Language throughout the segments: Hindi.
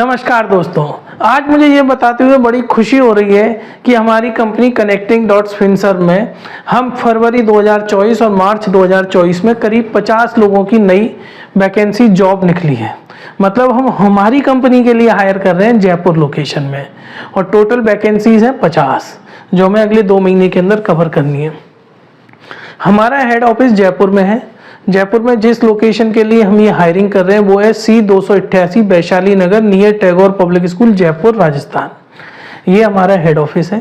नमस्कार दोस्तों, आज मुझे ये बताते हुए बड़ी खुशी हो रही है कि हमारी कंपनी कनेक्टिंग डॉट्स फिनसर्व में हम फरवरी 2024 और मार्च 2024 में करीब 50 लोगों की नई वैकेंसी जॉब निकली है। मतलब हम हमारी कंपनी के लिए हायर कर रहे हैं जयपुर लोकेशन में और टोटल वैकेंसीज हैं 50 जो हमें अगले 2 महीने के अंदर कवर करनी है। हमारा हेड ऑफिस जयपुर में है। जयपुर में जिस लोकेशन के लिए हम ये हायरिंग कर रहे हैं वो है C288 Vaishali Nagar near Tagore public school Jaipur Rajasthan. ये हमारा हेड ऑफिस है।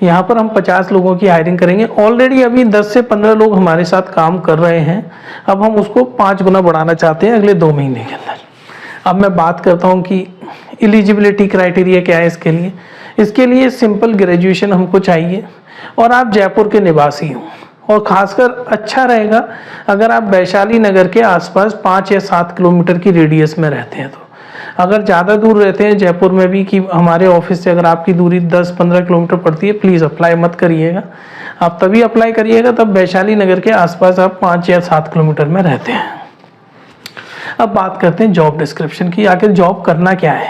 यहाँ पर हम 50 लोगों की हायरिंग करेंगे। ऑलरेडी अभी 10 से 15 लोग हमारे साथ काम कर रहे हैं। अब हम उसको 5 गुना बढ़ाना चाहते हैं अगले 2 महीने के अंदर। अब मैं बात करता हूँ कि एलिजिबिलिटी क्राइटेरिया क्या है इसके लिए सिंपल ग्रेजुएशन हमको चाहिए और आप जयपुर के निवासी हो और खासकर अच्छा रहेगा अगर आप वैशाली नगर के आसपास 5 या 7 किलोमीटर की रेडियस में रहते हैं। तो अगर ज़्यादा दूर रहते हैं जयपुर में भी कि हमारे ऑफिस से अगर आपकी दूरी 10-15 किलोमीटर पड़ती है, प्लीज़ अप्लाई मत करिएगा। आप तभी अप्लाई करिएगा तब वैशाली नगर के आसपास आप 5 या 7 किलोमीटर में रहते हैं। अब बात करते हैं जॉब डिस्क्रिप्शन की। आखिर जॉब करना क्या है?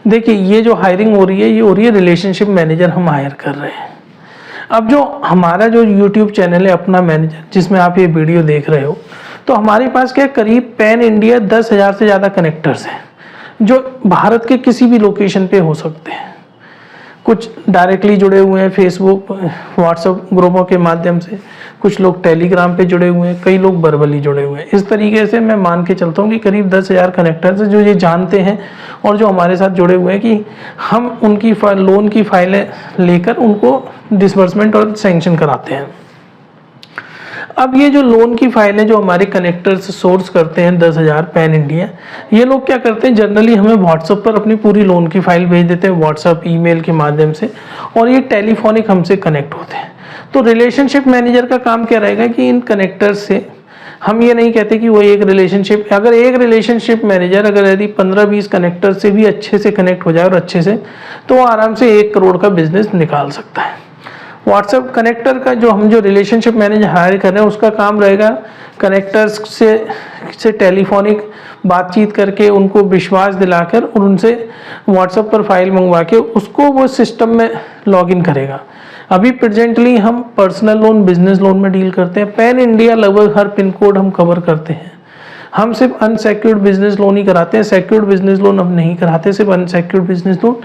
देखिए, ये जो हायरिंग हो रही है ये हो रही है रिलेशनशिप मैनेजर हम हायर कर रहे हैं। अब जो हमारा जो YouTube चैनल है अपना मैनेजर जिसमें आप ये वीडियो देख रहे हो, तो हमारे पास क्या करीब पैन इंडिया 10,000 से ज़्यादा कनेक्टर्स हैं जो भारत के किसी भी लोकेशन पे हो सकते हैं। कुछ डायरेक्टली जुड़े हुए हैं फेसबुक व्हाट्सएप ग्रुपों के माध्यम से, कुछ लोग टेलीग्राम पे जुड़े हुए हैं, कई लोग वर्बली जुड़े हुए हैं। इस तरीके से मैं मान के चलता हूँ कि करीब 10,000 कनेक्टर्स जो ये जानते हैं और जो हमारे साथ जुड़े हुए हैं कि हम उनकी लोन की फाइलें लेकर उनको डिसबर्समेंट और सैंक्शन कराते हैं। अब ये जो लोन की फाइलें जो हमारे कनेक्टर्स सोर्स करते हैं 10,000 पैन इंडिया, ये लोग क्या करते हैं जनरली हमें व्हाट्सएप पर अपनी पूरी लोन की फाइल भेज देते हैं व्हाट्सएप ईमेल के माध्यम से और ये टेलीफोनिक हमसे कनेक्ट होते हैं। तो रिलेशनशिप मैनेजर का काम क्या रहेगा कि इन कनेक्टर्स से हम ये नहीं कहते कि वो एक रिलेशनशिप, अगर एक रिलेशनशिप मैनेजर अगर यदि 15-20 कनेक्टर से भी अच्छे से कनेक्ट हो जाए और अच्छे से, तो आराम से 1 करोड़ का बिजनेस निकाल सकता है। व्हाट्सएप कनेक्टर का जो रिलेशनशिप मैनेजर हायर कर रहे हैं उसका काम रहेगा कनेक्टर्स से टेलीफोनिक बातचीत करके उनको विश्वास दिलाकर और उनसे व्हाट्सएप पर फाइल मंगवा के उसको वो सिस्टम में लॉगिन करेगा। अभी प्रेजेंटली हम पर्सनल लोन बिजनेस लोन में डील करते हैं। पैन इंडिया लगभग हर पिन कोड हम कवर करते हैं। हम सिर्फ अनसेक्योर्ड बिजनेस लोन ही कराते हैं, सेक्योर्ड बिजनेस लोन हम नहीं कराते, सिर्फ अनसेक्योर्ड बिजनेस लोन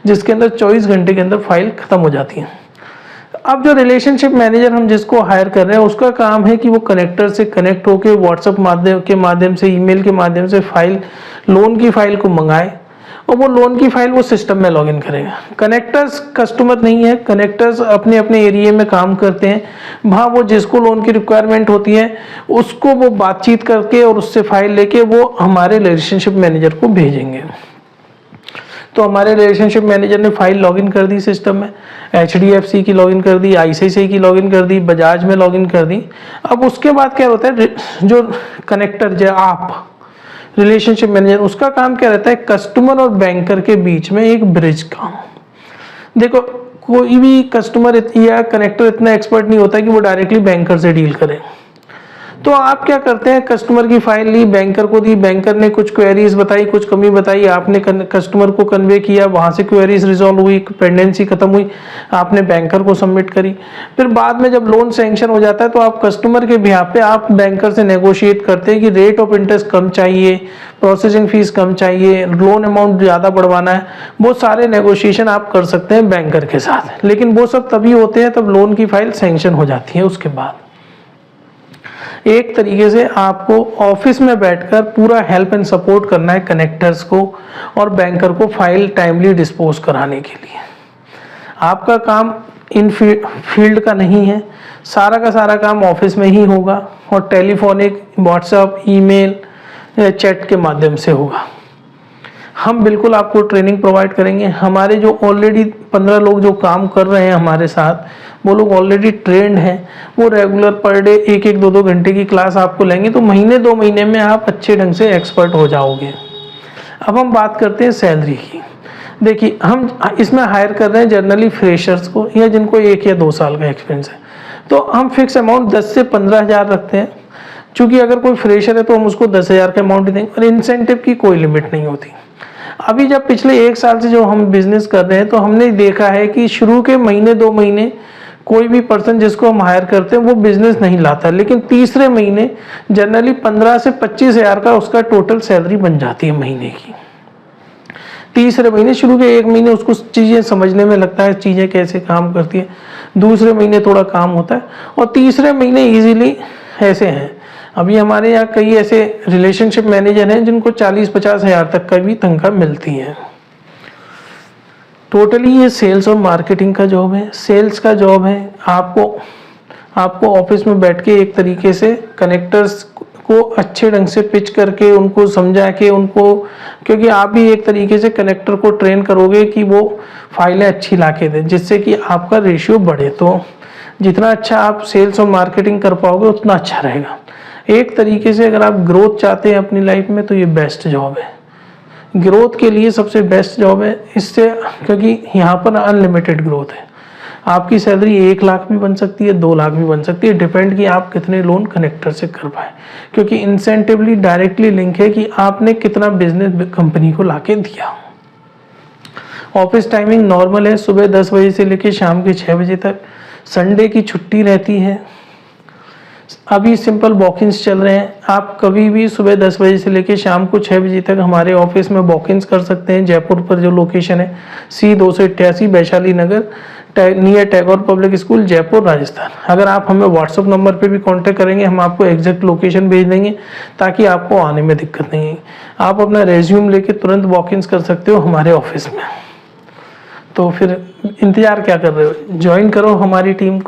जिसके अंदर 24 घंटे के अंदर फाइल खत्म हो जाती है। अब जो रिलेशनशिप मैनेजर हम जिसको हायर कर रहे हैं उसका काम है कि वो कनेक्टर से कनेक्ट होकर व्हाट्सएप के माध्यम से ईमेल के माध्यम से लोन की फाइल को मंगाए और वो लोन की फाइल वो सिस्टम में लॉगिन करेगा। कनेक्टर्स कस्टमर नहीं है, कनेक्टर्स अपने अपने एरिया में काम करते हैं। वहाँ वो जिसको लोन की रिक्वायरमेंट होती है उसको वो बातचीत करके और उससे फाइल लेके वो हमारे रिलेशनशिप मैनेजर को भेजेंगे। तो हमारे रिलेशनशिप मैनेजर ने फाइल लॉगिन कर दी सिस्टम में, HDFC की लॉगिन कर दी, ICICI की लॉगिन कर दी, बजाज में लॉगिन कर दी। अब उसके बाद क्या होता है, जो कनेक्टर जो आप रिलेशनशिप मैनेजर उसका काम क्या रहता है, कस्टमर और बैंकर के बीच में एक ब्रिज का। देखो, कोई भी कस्टमर या कनेक्टर इतना एक्सपर्ट नहीं होता कि वो डायरेक्टली बैंकर से डील करे। तो आप क्या करते हैं, कस्टमर की फाइल ली, बैंकर को दी, बैंकर ने कुछ क्वेरीज बताई, कुछ कमी बताई, आपने कस्टमर को कन्वे किया, वहां से क्वेरीज रिजॉल्व हुई, पेंडेंसी खत्म हुई, आपने बैंकर को सबमिट करी। फिर बाद में जब लोन सैंक्शन हो जाता है तो आप कस्टमर के बिहाफ पे आप बैंकर से नेगोशिएट करते हैं कि रेट ऑफ इंटरेस्ट कम चाहिए, प्रोसेसिंग फीस कम चाहिए, लोन अमाउंट ज़्यादा बढ़वाना है। वो सारे नेगोशिएशन आप कर सकते हैं बैंकर के साथ, लेकिन वो सब तभी होते हैं तब लोन की फाइल सैंक्शन हो जाती है। उसके बाद एक तरीके से आपको ऑफिस में बैठकर पूरा हेल्प एंड सपोर्ट करना है कनेक्टर्स को और बैंकर को फाइल टाइमली डिस्पोज कराने के लिए। आपका काम इन फील्ड का नहीं है, सारा का सारा काम ऑफिस में ही होगा और टेलीफोनिक, व्हाट्सएप, ईमेल या चैट के माध्यम से होगा। हम बिल्कुल आपको ट्रेनिंग प्रोवाइड करेंगे। हमारे जो ऑलरेडी 15 लोग जो काम कर रहे हैं हमारे साथ, वो लोग ऑलरेडी ट्रेंड हैं। वो रेगुलर पर डे 1-2 घंटे की क्लास आपको लेंगे तो महीने 2 महीने में आप अच्छे ढंग से एक्सपर्ट हो जाओगे। अब हम बात करते हैं सैलरी की। देखिए, हम इसमें हायर कर रहे हैं जनरली फ्रेशर्स को या जिनको 1 या 2 साल का एक्सपीरियंस है। तो हम फिक्स अमाउंट 10 से 15,000 रखते हैं। चूँकि अगर कोई फ्रेशर है तो हम उसको 10,000 का अमाउंट ही देंगे और इंसेंटिव की कोई लिमिट नहीं होती। अभी जब पिछले 1 साल से जो हम बिजनेस कर रहे हैं तो हमने देखा है कि शुरू के महीने 2 महीने कोई भी पर्सन जिसको हम हायर करते हैं वो बिजनेस नहीं लाता, लेकिन तीसरे महीने जनरली 15 से 25 हज़ार का उसका टोटल सैलरी बन जाती है महीने की। तीसरे महीने, शुरू के 1 महीने उसको चीज़ें समझने में लगता है चीज़ें कैसे काम करती है, दूसरे महीने थोड़ा काम होता है और तीसरे महीने इजीली ऐसे हैं। अभी हमारे यहाँ कई ऐसे रिलेशनशिप मैनेजर हैं जिनको 40-50 हज़ार तक का भी तनख्वाह मिलती है। टोटली ये सेल्स और मार्केटिंग का जॉब है। सेल्स का जॉब है आपको ऑफिस में बैठ के एक तरीके से कनेक्टर्स को अच्छे ढंग से पिच करके उनको समझा के उनको, क्योंकि आप भी एक तरीके से कनेक्टर को ट्रेन करोगे कि वो फाइलें अच्छी ला के दें जिससे कि आपका रेशियो बढ़े। तो जितना अच्छा आप सेल्स और मार्केटिंग कर पाओगे उतना अच्छा रहेगा। एक तरीके से अगर आप ग्रोथ चाहते हैं अपनी लाइफ में तो ये बेस्ट जॉब है, ग्रोथ के लिए सबसे बेस्ट जॉब है इससे, क्योंकि यहाँ पर अनलिमिटेड ग्रोथ है। आपकी सैलरी 1 लाख भी बन सकती है, 2 लाख भी बन सकती है, डिपेंड कि आप कितने लोन कनेक्टर से कर पाए, क्योंकि इंसेंटिवली डायरेक्टली लिंक है कि आपने कितना बिजनेस कंपनी को लाके दिया। ऑफिस टाइमिंग नॉर्मल है, सुबह 10 बजे से लेकर शाम के 6 बजे तक। संडे की छुट्टी रहती है। अभी सिंपल वॉक-इन्स चल रहे हैं, आप कभी भी सुबह 10 बजे से लेकर शाम को 6 बजे तक हमारे ऑफिस में वॉक-इन्स कर सकते हैं। जयपुर पर जो लोकेशन है C288 Vaishali Nagar near Tagore public school, Jaipur, Rajasthan. अगर आप हमें व्हाट्सएप नंबर पे भी कांटेक्ट करेंगे हम आपको एग्जैक्ट लोकेशन भेज देंगे ताकि आपको आने में दिक्कत नहीं है। आप अपना रेज्यूम लेके तुरंत वॉक-इन्स कर सकते हो हमारे ऑफिस में। तो फिर इंतजार क्या कर रहे हो, ज्वाइन करो हमारी टीम को।